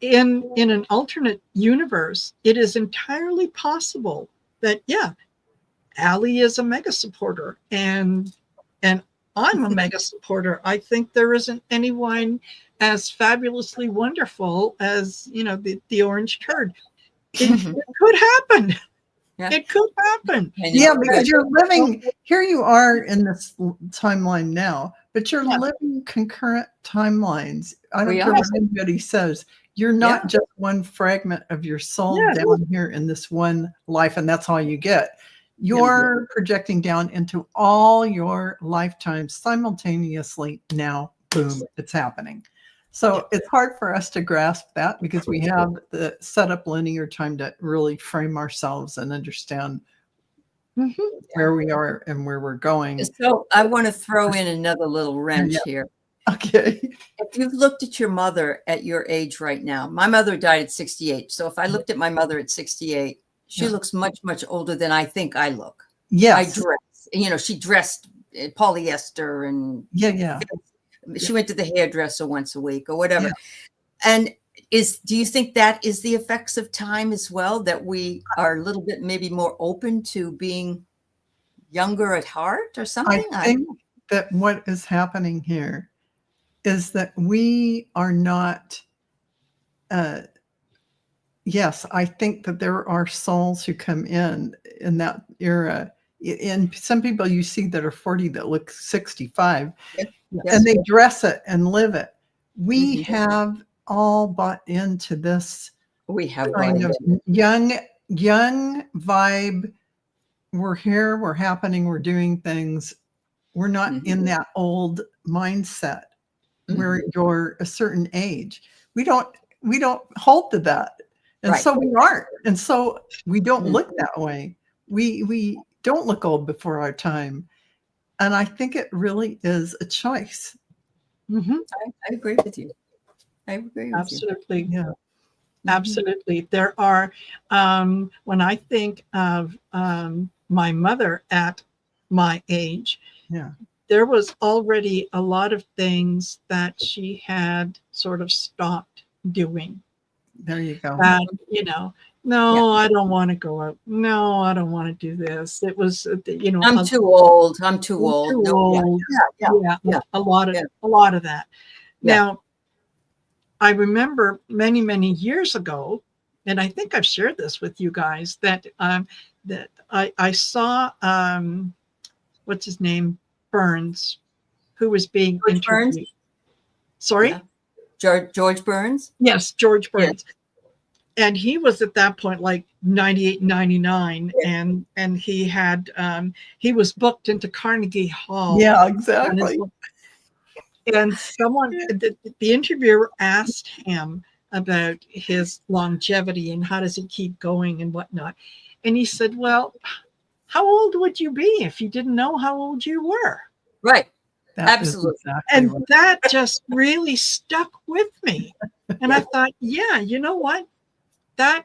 in an alternate universe, it is entirely possible that Aley is a mega supporter and I'm a mega supporter. I think there isn't anyone as fabulously wonderful as the orange turd. It could happen. It could happen. Because you're living here. You are in this timeline now, but you're Yeah. living concurrent timelines. I don't We care are. what anybody says. You're not Yeah. just one fragment of your soul Yeah. down here in this one life, and that's all you get. You're projecting down into all your lifetimes simultaneously. Now, boom, it's happening. So it's hard for us to grasp that because we have the set up linear time to really frame ourselves and understand where we are and where we're going. So I want to throw in another little wrench here. Okay. If you've looked at your mother at your age right now, my mother died at 68. So if I looked at my mother at 68, she looks much, much older than I think I look. Yes. I dress, you know, she dressed in polyester and she went to the hairdresser once a week or whatever. Yeah. And do you think that is the effects of time as well, that we are a little bit maybe more open to being younger at heart or something? I think that what is happening here is that we are not, yes, I think that there are souls who come in that era. And some people you see that are 40 that look 65, and they dress it and live it. We have all bought into this kind of young vibe. We're here, we're happening, we're doing things. We're not in that old mindset where you're a certain age. We don't hold to that. And so we aren't. And so we don't look that way. We don't look old before our time. And I think it really is a choice. I agree with you. I agree with Absolutely. you. Yeah. Absolutely. There are, when I think of my mother at my age, there was already a lot of things that she had sort of stopped doing. There you go. You know, no, I don't want to go out. No, I don't want to do this. It was, you know, I'm too old. I'm too old. Too old. Yeah. A lot of that. Now, I remember many, many years ago, and I think I've shared this with you guys, that I saw what's his name, Burns, who was being interviewed. Burns? Sorry? George Burns? Yes, George Burns. Yes. And he was at that point like 98, 99, and he had he was booked into Carnegie Hall. Yeah, exactly. And someone, the interviewer asked him about his longevity and how does it keep going and whatnot. And he said, well, how old would you be if you didn't know how old you were? Right. Absolutely. And that just really stuck with me. And I thought, yeah, you know what? That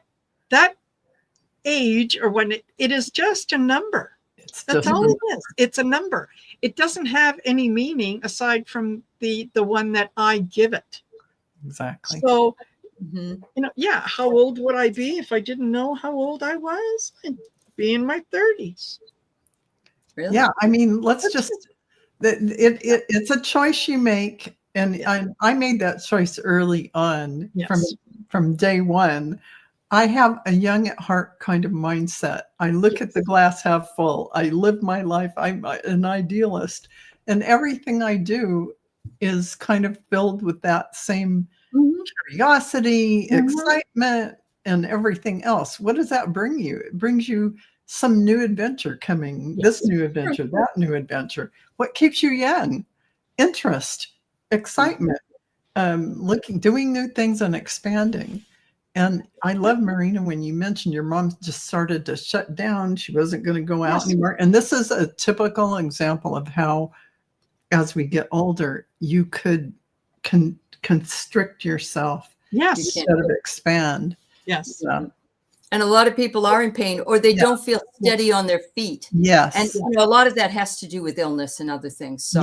age, or when it is just a number. That's all it is. It's a number. It doesn't have any meaning aside from the one that I give it. Exactly. So, you know, how old would I be if I didn't know how old I was? I'd be in my 30s. Really? Yeah, I mean, let's just, it's a choice you make. And I made that choice early on from day one. I have a young at heart kind of mindset. I look at the glass half full. I live my life. I'm an idealist. And everything I do is kind of filled with that same curiosity, excitement, and everything else. What does that bring you? It brings you some new adventure coming, this new adventure, that new adventure. What keeps you young? Interest, excitement, doing new things and expanding. And I love, Marina, when you mentioned your mom just started to shut down. She wasn't going to go out anymore. And this is a typical example of how, as we get older, you could constrict yourself instead of expand. Yes. And a lot of people are in pain, or they don't feel steady on their feet. Yes. And you know, a lot of that has to do with illness and other things. So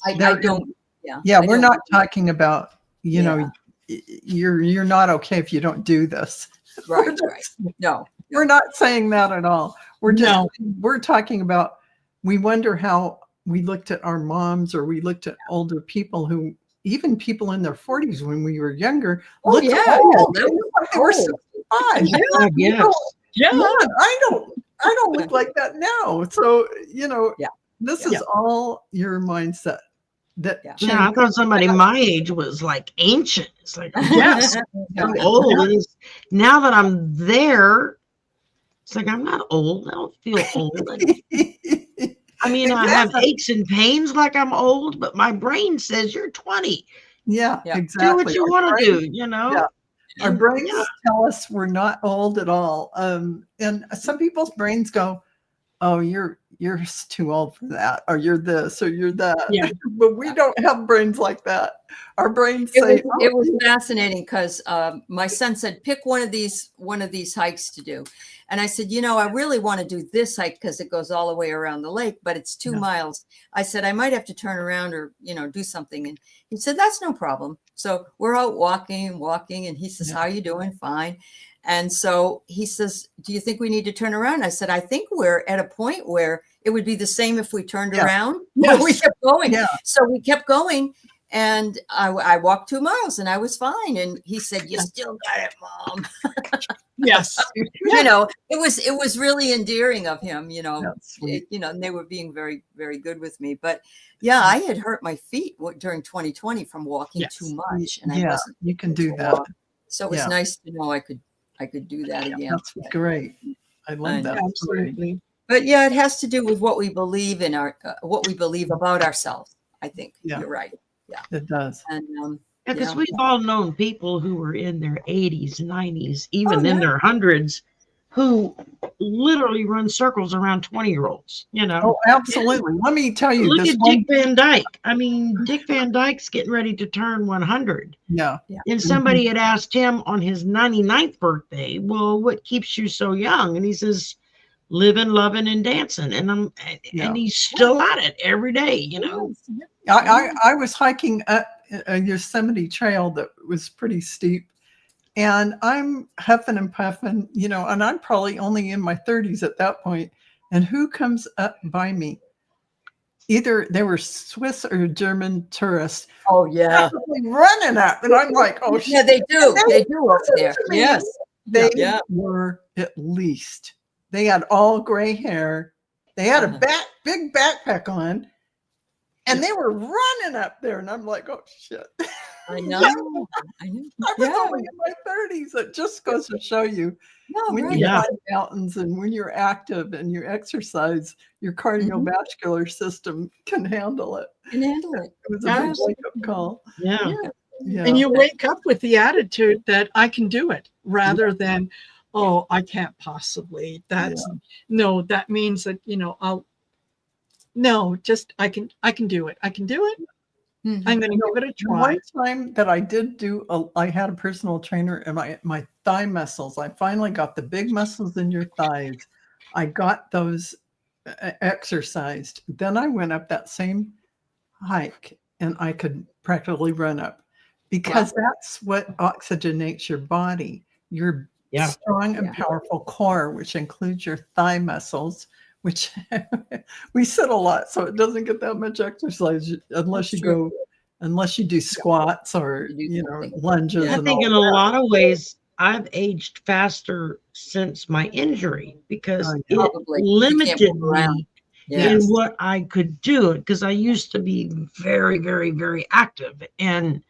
I don't. We're not talking about, you know, you're not okay if you don't do this. Right. No, we're not saying that at all. We're talking about, we wonder how we looked at our moms, or we looked at older people who, even people in their 40s when we were younger, old. They were 65. I don't look like that now. So, you know, this is all your mindset. that Yeah. Yeah, I thought somebody my age was like ancient. It's like, Yes. I'm old. And now that I'm there, it's like I'm not old. I don't feel old. I mean, I have aches and pains like I'm old, but my brain says you're 20. Yeah, Yeah. exactly. Do what you want to do, you know? Yeah. Our And, brains yeah. tell us we're not old at all. And some people's brains go, "Oh, you're too old for that," or "You're this," or "You're that." Yeah. But we don't have brains like that. Our brains It say, was, it was fascinating because my son said, pick one of these hikes to do. And I said, I really want to do this hike because it goes all the way around the lake, but it's 2 miles. I said, I might have to turn around or, do something. And he said, that's no problem. So we're out walking. And he says, how are you doing? Fine. And so he says, do you think we need to turn around? I said, I think we're at a point where it would be the same if we turned around. Yes. We kept going. Yeah. So we kept going. And I walked 2 miles and I was fine. And he said, you still got it, Mom. Yes. It was really endearing of him, and they were being very, very good with me. But yeah, I had hurt my feet during 2020 from walking too much. And I wasn't you can do able to that. walk. So it was nice to know I could do that again. That's great. I love that. Absolutely. But yeah, it has to do with what we believe in what we believe about ourselves. I think you're right. Yeah, it does. And because we've all known people who were in their 80s, 90s, even in their hundreds, who literally run circles around 20-year-olds. Oh, absolutely. Let me tell you. Look at Dick Van Dyke. I mean, Dick Van Dyke's getting ready to turn 100. Yeah. And somebody had asked him on his 99th birthday, well, what keeps you so young? And he says, living, loving, and dancing. And he's still at it every day, I was hiking up a Yosemite trail that was pretty steep, and I'm huffing and puffing, and I'm probably only in my 30s at that point. And who comes up by me? Either they were Swiss or German tourists. Oh yeah, running up, and I'm like, oh yeah, they do. They do up there. Yes, they were at least. They had all gray hair. They had a big backpack on. And they were running up there, and I'm like, "Oh shit!" I know. I was only in my 30s. It just goes to show you when you climb mountains and when you're active and you exercise, your cardiovascular system can handle it. It was a big wake-up call. Yeah. And you wake up with the attitude that I can do it, rather than, oh, I can't possibly. That means that I can do it. I can do it. Mm-hmm. I'm going to give it a try. One time that I did I had a personal trainer, and my thigh muscles, I finally got the big muscles in your thighs. I got those exercised. Then I went up that same hike, and I could practically run up, because that's what oxygenates your body. Your strong and powerful core, which includes your thigh muscles, which we sit a lot, so it doesn't get that much exercise unless you do squats or lunges. I think in a lot of ways I've aged faster since my injury, because it limited me in what I could do, because I used to be very, very, very active, and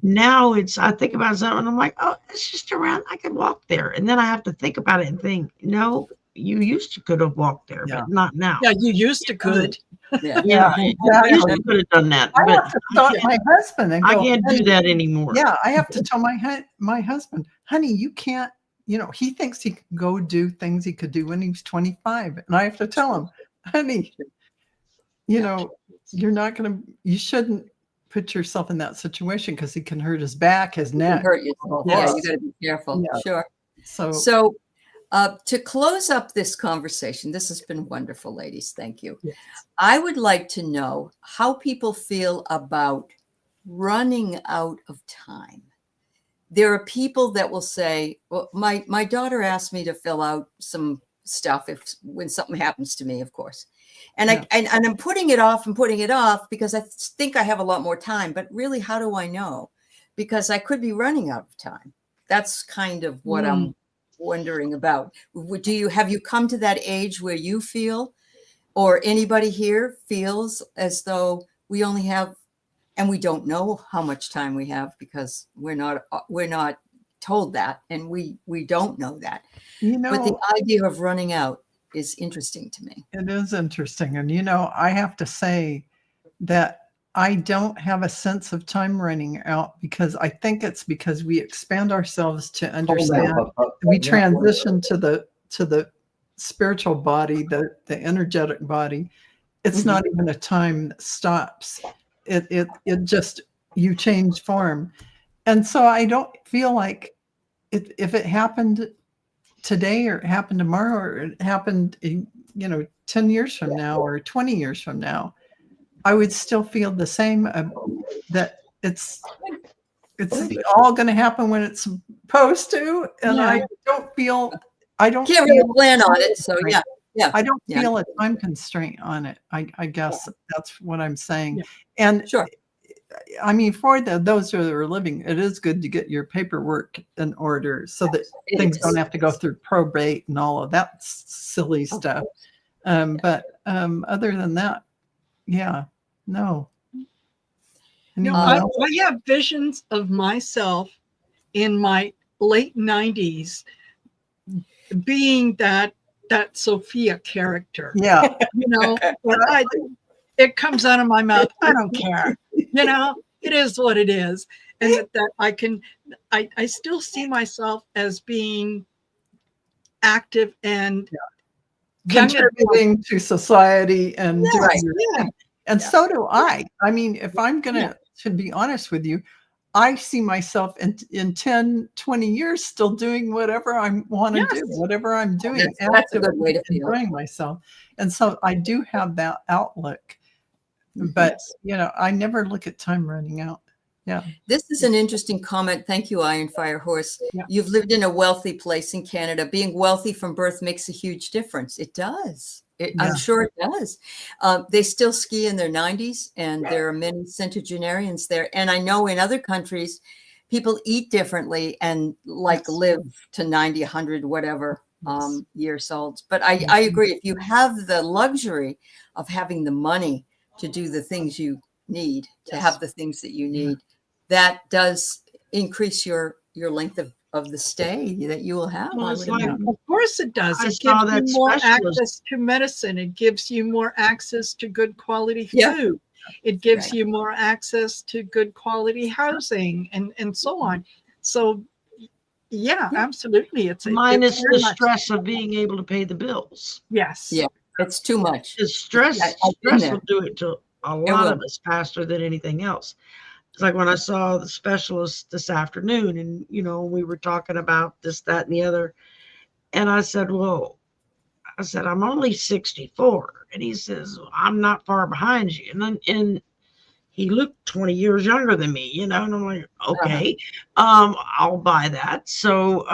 now I think about something and I'm like, oh, it's just around, I could walk there. And then I have to think about it and think, no, you used to could have walked there, but not now. Yeah, you used to could. Yeah, I used to could have done that. I have to stop my husband and go, I can't do that anymore. Yeah, I have to tell my husband, honey, you can't, he thinks he can go do things he could do when he was 25. And I have to tell him, honey, you shouldn't put yourself in that situation, because he can hurt his back, his neck. Hurt yourself. Yeah, you got to be careful. Yeah. Sure. So to close up this conversation, this has been wonderful, ladies. Thank you. Yes. I would like to know how people feel about running out of time. There are people that will say, well, my daughter asked me to fill out some stuff when something happens to me, of course. And I'm putting it off because I think I have a lot more time, but really, how do I know? Because I could be running out of time. That's kind of what I'm wondering about. Have you come to that age where you feel, or anybody here feels as though we only have, and we don't know how much time we have because we're not told that, and we don't know that. You But the know, idea of running out is interesting to me. it is interesting. And, you know, I have to say that I don't have a sense of time running out, because I think it's because we expand ourselves to understand. We transition to the spiritual body, the energetic body. It's not even a time that stops. It just, you change form. And so I don't feel like if it happened today or it happened tomorrow or it happened, 10 years from now or 20 years from now, I would still feel the same, that it's all going to happen when it's supposed to. And I don't Can't really plan on it. So yeah. I don't feel a time constraint on it. I guess that's what I'm saying. Yeah. And Sure. I mean, for those who are living, it is good to get your paperwork in order so that things don't have to go through probate and all of that silly stuff. But other than that, no. I have visions of myself in my late 90s being that Sophia character. Yeah. Where it comes out of my mouth. I don't care. It is what it is. And that I still see myself as being active and contributing to society and doing your thing. And so do I. I mean, if I'm going to be honest with you, I see myself in 10, 20 years still doing whatever I want to do, whatever I'm doing. That's a good way to feel. Enjoying myself. And so I do have that outlook. But, I never look at time running out. Yeah. This is an interesting comment. Thank you, Iron Fire Horse. Yeah. You've lived in a wealthy place in Canada. Being wealthy from birth makes a huge difference. It does. I'm sure it does. They still ski in their 90s, and there are many centenarians there. And I know in other countries, people eat differently and live to 90, 100, whatever years old. But I agree. If you have the luxury of having the money to do the things you need, to have the things that you need, that does increase your length of the stay that you will have. Well, it's like, of course it does. I It saw gives that you more specialist. access to medicine. It gives you more access to good quality Yeah. food. It gives Right. you more access to good quality housing and so on. So absolutely. It's Minus very the much- stress of being able to pay the bills. Yes. Yeah. It's too much. The stress I've been there. will do it to a It lot will. of us faster than anything else. It's like when I saw the specialist this afternoon, and we were talking about this, that, and the other. And I said, I'm only 64. And he says, I'm not far behind you. And he looked 20 years younger than me, and I'm like, okay, I'll buy that. So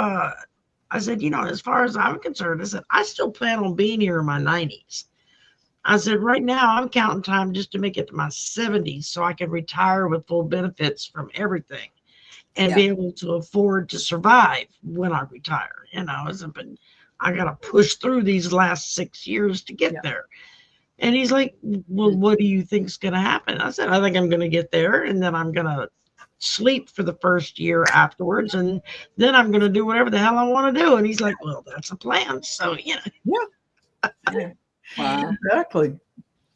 I said, as far as I'm concerned, I said, I still plan on being here in my 90s. I said, right now I'm counting time just to make it to my 70s so I can retire with full benefits from everything and be able to afford to survive when I retire. But I got to push through these last 6 years to get there. And he's like, well, what do you think's going to happen? I said, I think I'm going to get there, and then I'm going to sleep for the first year afterwards, and then I'm going to do whatever the hell I want to do. And he's like, well, that's a plan. So, Wow. Exactly.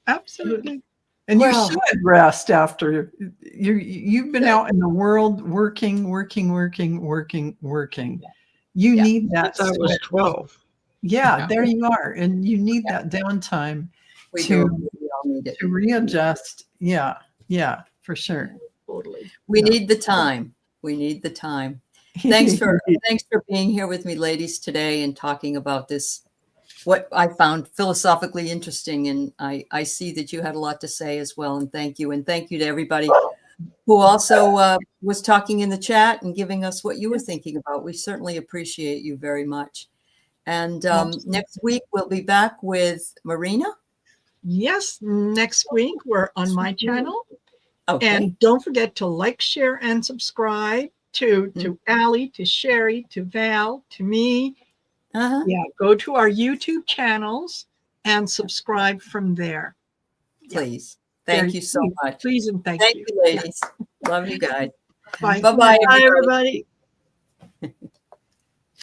Absolutely. And Well- you should rest after you've been out in the world working. You need that. since I was switch. 12. Yeah, there you are. And you need that downtime We to do. We all need it. to readjust. Yeah, for sure. Totally. We need the time. We need the time. Thanks for being here with me, ladies, today and talking about this, what I found philosophically interesting. And I see that you had a lot to say as well. And thank you. And thank you to everybody who also was talking in the chat and giving us what you were thinking about. We certainly appreciate you very much. And next week, we'll be back with Marina. Yes. Next week, we're on my channel. Okay. And don't forget to like, share, and subscribe to Aley, to Shari, to Val, to me. Yeah, go to our YouTube channels and subscribe from there. Please. Thank you so much. Please and thank Thank you. you, ladies. Love you guys. Bye. Bye-bye, Bye, everybody. everybody.